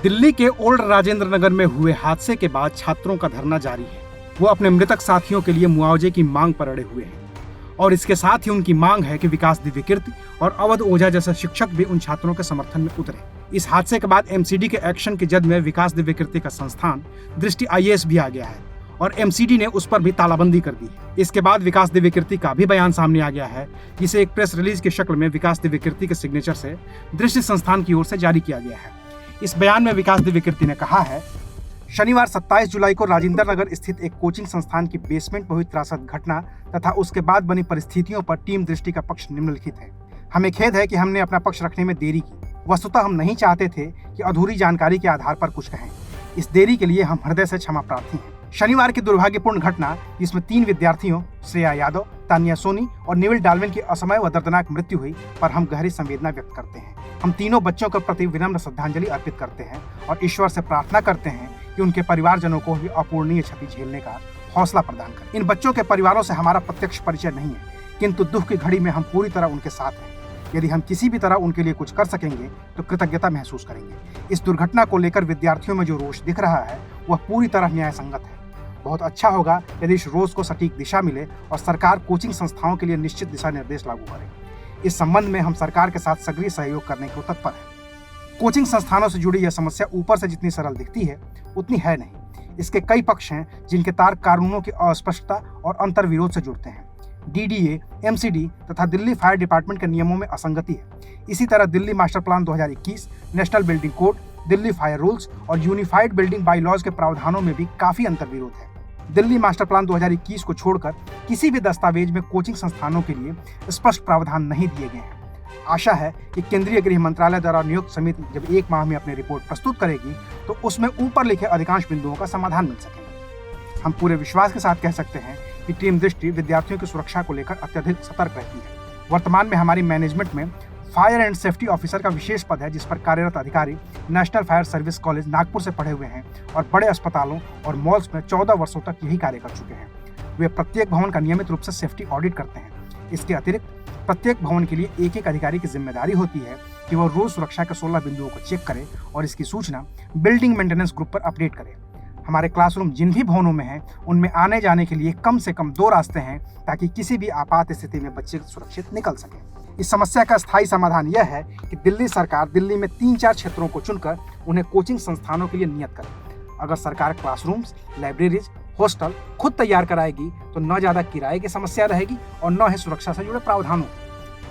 दिल्ली के ओल्ड राजेंद्र नगर में हुए हादसे के बाद छात्रों का धरना जारी है। वो अपने मृतक साथियों के लिए मुआवजे की मांग पर अड़े हुए हैं और इसके साथ ही उनकी मांग है कि विकास दिव्यकीर्ति और अवध ओझा जैसे शिक्षक भी उन छात्रों के समर्थन में उतरे। इस हादसे के बाद एमसीडी के एक्शन की जद में विकास दिव्यकीर्ति का संस्थान दृष्टि आईएएस भी आ गया है और एमसीडी ने उस पर भी तालाबंदी कर दी है। इसके बाद विकास दिव्यकीर्ति का भी बयान सामने आ गया है, जिसे एक प्रेस रिलीज की शक्ल में विकास दिव्यकीर्ति के सिग्नेचर से दृष्टि संस्थान की ओर से जारी किया गया है। इस बयान में विकास दिव्यकीर्ति ने कहा है, शनिवार 27 जुलाई को राजेंद्र नगर स्थित एक कोचिंग संस्थान की बेसमेंट में हुई त्रासद घटना तथा उसके बाद बनी परिस्थितियों पर टीम दृष्टि का पक्ष निम्नलिखित है। हमें खेद है कि हमने अपना पक्ष रखने में देरी की। वस्तुतः हम नहीं चाहते थे कि अधूरी जानकारी के आधार पर कुछ कहें। इस देरी के लिए हम हृदय से क्षमा प्रार्थी हैं। शनिवार की दुर्भाग्यपूर्ण घटना, जिसमें 3 विद्यार्थियों श्रेया यादव, तानिया सोनी और नेविल डाल्विन की असमय व दर्दनाक मृत्यु हुई, पर हम गहरी संवेदना व्यक्त करते हैं। हम तीनों बच्चों के प्रति विनम्र श्रद्धांजलि अर्पित करते हैं और ईश्वर से प्रार्थना करते हैं कि उनके परिवारजनों को भी अपूर्णीय क्षति झेलने का हौसला प्रदान करें। इन बच्चों के परिवारों से हमारा प्रत्यक्ष परिचय नहीं है, किंतु दुख की घड़ी में हम पूरी तरह उनके साथ हैं। यदि हम किसी भी तरह उनके लिए कुछ कर सकेंगे तो कृतज्ञता महसूस करेंगे। इस दुर्घटना को लेकर विद्यार्थियों में जो रोष दिख रहा है वह पूरी तरह न्याय संगत है। बहुत अच्छा होगा यदि इस रोष को सटीक दिशा मिले और सरकार कोचिंग संस्थाओं के लिए निश्चित दिशा निर्देश लागू करे। इस संबंध में हम सरकार के साथ सक्रिय सहयोग करने को तत्पर हैं। कोचिंग संस्थानों से जुड़ी यह समस्या ऊपर से जितनी सरल दिखती है उतनी है नहीं। इसके कई पक्ष हैं जिनके तार कानूनों की अस्पष्टता और अंतर्विरोध से जुड़ते हैं। डीडीए, एमसीडी तथा दिल्ली फायर डिपार्टमेंट के नियमों में असंगति है। इसी तरह Delhi master plan 2021, national building code, Delhi fire rules और यूनिफाइड बिल्डिंग बाईलॉज के प्रावधानों में भी काफी अंतर्विरोध है। दिल्ली मास्टर प्लान 2021 को छोड़कर किसी भी दस्तावेज में कोचिंग संस्थानों के लिए स्पष्ट प्रावधान नहीं दिए गए हैं। आशा है कि केंद्रीय गृह मंत्रालय द्वारा नियुक्त समिति जब 1 माह में अपनी रिपोर्ट प्रस्तुत करेगी तो उसमें ऊपर लिखे अधिकांश बिंदुओं का समाधान मिल सकेगा। हम पूरे विश्वास के साथ कह सकते हैं कि टीम दृष्टि विद्यार्थियों की सुरक्षा को लेकर अत्यधिक सतर्क रहती है। वर्तमान में हमारी मैनेजमेंट में फायर एंड सेफ्टी ऑफिसर का विशेष पद है, जिस पर कार्यरत अधिकारी national fire service college Nagpur से पढ़े हुए हैं और बड़े अस्पतालों और मॉल्स में 14 वर्षों तक यही कार्य कर चुके हैं। वे प्रत्येक भवन का नियमित रूप से सेफ्टी ऑडिट करते हैं। इसके अतिरिक्त प्रत्येक भवन के लिए एक अधिकारी की जिम्मेदारी होती है कि वह रोज सुरक्षा के 16 बिंदुओं को चेक करे और इसकी सूचना बिल्डिंग मेंटेनेंस ग्रुप पर अपडेट करे। हमारे क्लासरूम जिन भी भवनों में हैं उनमें आने जाने के लिए कम से कम 2 रास्ते हैं, ताकि किसी भी आपात स्थिति में बच्चे सुरक्षित निकल सकें। इस समस्या का स्थायी समाधान यह है कि दिल्ली सरकार दिल्ली में 3-4 क्षेत्रों को चुनकर उन्हें कोचिंग संस्थानों के लिए नियत करे। अगर सरकार क्लासरूम्स, लाइब्रेरीज, हॉस्टल खुद तैयार कराएगी तो न ज़्यादा किराए की समस्या रहेगी और न ही सुरक्षा से जुड़े प्रावधानों।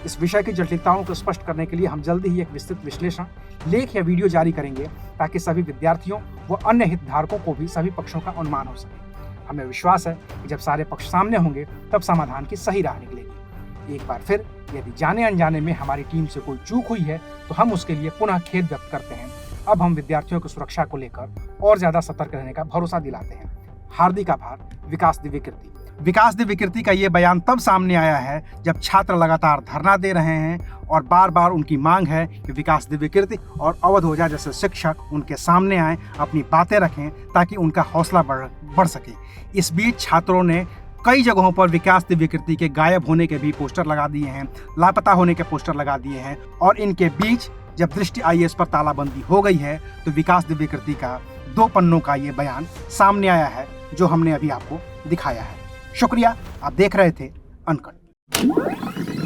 इस विषय की जटिलताओं को स्पष्ट करने के लिए हम जल्दी ही एक विस्तृत विश्लेषण, लेख या वीडियो जारी करेंगे, ताकि सभी विद्यार्थियों व अन्य हितधारकों को भी सभी पक्षों का अनुमान हो सके। हमें विश्वास है कि जब सारे पक्ष सामने होंगे तब समाधान की सही राह निकलेगी। एक बार फिर यदि जाने अनजाने में हमारी टीम से कोई चूक हुई है तो हम उसके लिए पुनः खेद व्यक्त करते हैं। अब हम विद्यार्थियों की सुरक्षा को लेकर और ज्यादा सतर्क रहने का भरोसा दिलाते हैं। हार्दिक आभार, विकास दिव्यकीर्ति। विकास दिव्यकीर्ति का ये बयान तब सामने आया है जब छात्र लगातार धरना दे रहे हैं और बार बार उनकी मांग है कि विकास दिव्यकीर्ति और अवध ओझा जैसे शिक्षक उनके सामने आए, अपनी बातें रखें, ताकि उनका हौसला बढ़ सके। इस बीच छात्रों ने कई जगहों पर विकास दिव्यकीर्ति के गायब होने के भी पोस्टर लगा दिए हैं, लापता होने के पोस्टर लगा दिए हैं और इनके बीच जब दृष्टि आईएएस पर तालाबंदी हो गई है तो विकास दिव्यकीर्ति का 2 पन्नों का ये बयान सामने आया है, जो हमने अभी आपको दिखाया है। शुक्रिया, आप देख रहे थे अनकट।